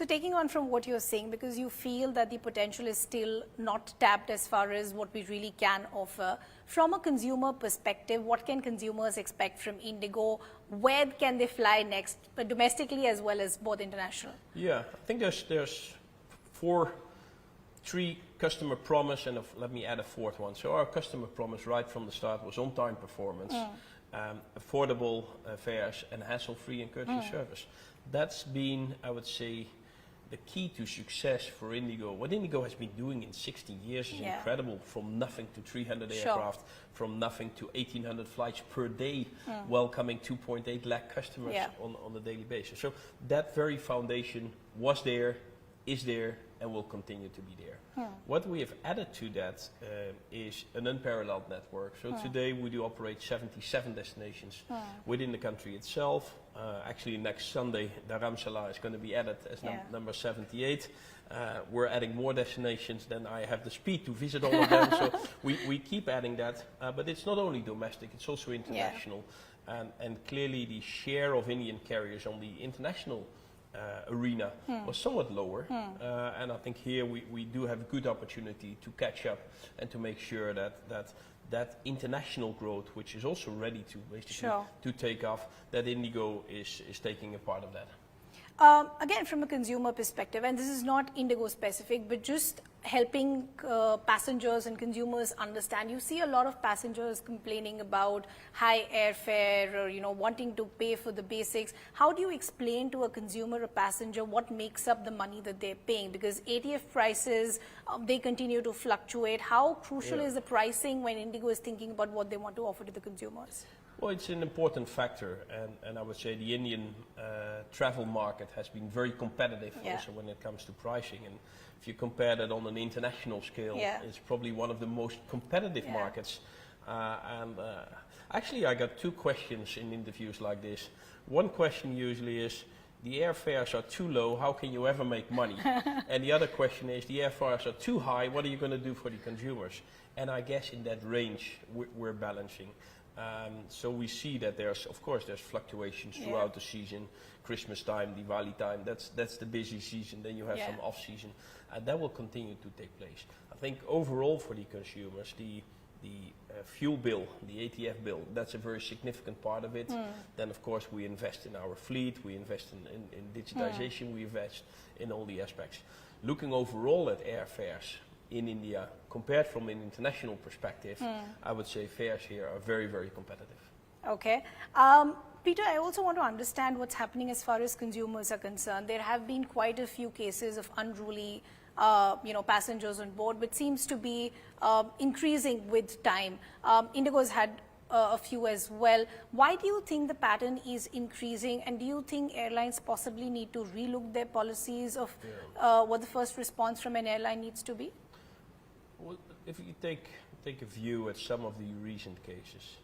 So taking on from what you're saying, because you feel that the potential is still not tapped as far as what we really can offer, from a consumer perspective, what can consumers expect from Indigo? Where can they fly next, domestically as well as both international? Yeah, I think there's three customer promise, and let me add a fourth one. So our customer promise right from the start was on-time performance, affordable fares, and hassle-free and courteous service. That's been, I would say, the key to success for Indigo. What Indigo has been doing in 16 years is incredible. From nothing to 300 aircraft, from nothing to 1,800 flights per day, welcoming 2.8 lakh customers on a daily basis. So that very foundation was there, is there, and will continue to be there. What we have added to that is an unparalleled network. So today we do operate 77 destinations within the country itself. Actually next Sunday, Dharamsala is going to be added as number 78. We're adding more destinations than I have the speed to visit all of them. So we keep adding that, but it's not only domestic, it's also international. And clearly the share of Indian carriers on the international arena was somewhat lower, and I think here we do have a good opportunity to catch up and to make sure that international growth, which is also ready to basically to take off, that Indigo is taking a part of that. Again, from a consumer perspective, and this is not Indigo specific, but just helping passengers and consumers understand, you see a lot of passengers complaining about high airfare or, wanting to pay for the basics. How do you explain to a consumer or passenger what makes up the money that they're paying? Because ATF prices, they continue to fluctuate. How crucial is the pricing when Indigo is thinking about what they want to offer to the consumers? Well, it's an important factor, and I would say the Indian travel market has been very competitive also when it comes to pricing. And if you compare that on an international scale, it's probably one of the most competitive markets. Actually, I got two questions in interviews like this. One question usually is, the airfares are too low, how can you ever make money? And the other question is, the airfares are too high, what are you going to do for the consumers? And I guess in that range, we're balancing. So we see that there's fluctuations throughout the season. Christmas time, Diwali time, that's the busy season. Then you have some off season, and that will continue to take place. I think overall for the consumers, the fuel bill, the ATF bill, that's a very significant part of it. Then of course we invest in our fleet, we invest in digitization, we invest in all the aspects. Looking overall at airfares in India, compared from an international perspective, I would say fares here are very, very competitive. Okay. Peter, I also want to understand what's happening as far as consumers are concerned. There have been quite a few cases of unruly passengers on board, but seems to be increasing with time. Indigo's had a few as well. Why do you think the pattern is increasing, and do you think airlines possibly need to relook their policies of what the first response from an airline needs to be? Well, if you take a view at some of the recent cases,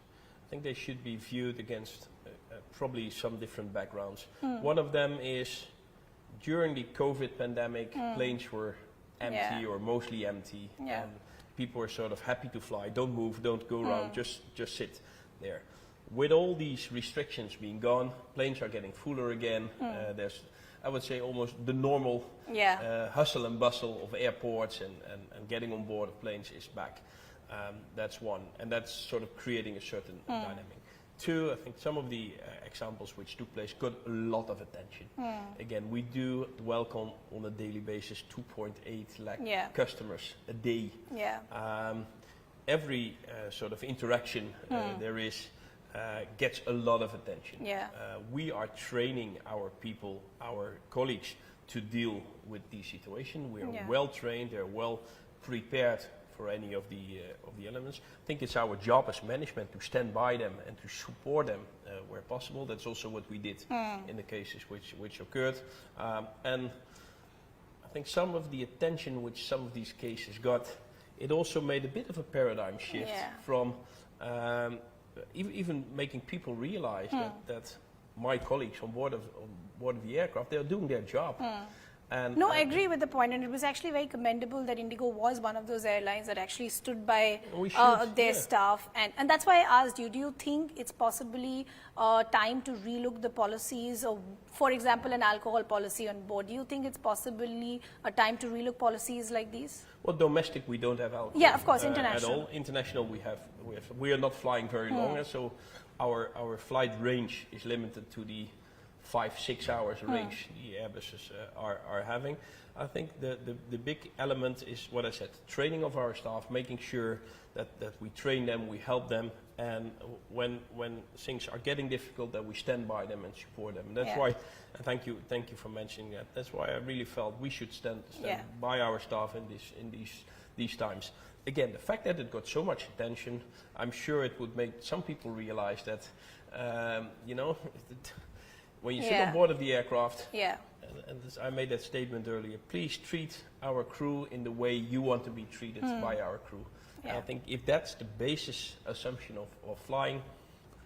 I think they should be viewed against probably some different backgrounds. One of them is during the COVID pandemic, planes were empty or mostly empty, and people were sort of happy to fly. Don't move, don't go around, just sit there. With all these restrictions being gone, planes are getting fuller again. There's, I would say, almost the normal hustle and bustle of airports and getting on board of planes is back. That's one, and that's sort of creating a certain dynamic. Two, I think some of the examples which took place got a lot of attention. Again, we do welcome on a daily basis 2.8 lakh customers a day. Every sort of interaction there is gets a lot of attention. We are training our people, our colleagues, to deal with the situation. We are well trained, they're well prepared for any of the elements. I think it's our job as management to stand by them and to support them where possible. That's also what we did in the cases which occurred. And I think some of the attention which some of these cases got, it also made a bit of a paradigm shift from even making people realize that my colleagues on board of the aircraft, they're doing their job. And No, I agree with the point, and it was actually very commendable that Indigo was one of those airlines that actually stood by their staff, and that's why I asked you, do you think it's possibly time to relook the policies, or for example, an alcohol policy on board? Do you think it's possibly a time to relook policies like these? Well, domestic we don't have alcohol. Yeah, of course, at international. all. International we are not flying very long, so our flight range is limited to the 5-6 hours range the Airbuses are having. I think the big element is what I said, training of our staff, making sure that we train them, we help them, and when things are getting difficult, that we stand by them and support them. That's why, and thank you for mentioning that. That's why I really felt we should stand by our staff in these times. Again, the fact that it got so much attention, I'm sure it would make some people realize that, when you sit on board of the aircraft, and I made that statement earlier, please treat our crew in the way you want to be treated by our crew. And I think if that's the basis assumption of flying,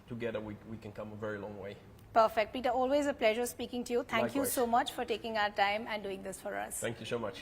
together we can come a very long way. Perfect. Peter, always a pleasure speaking to you. Thank Likewise. you so much for taking our time and doing this for us. Thank you so much.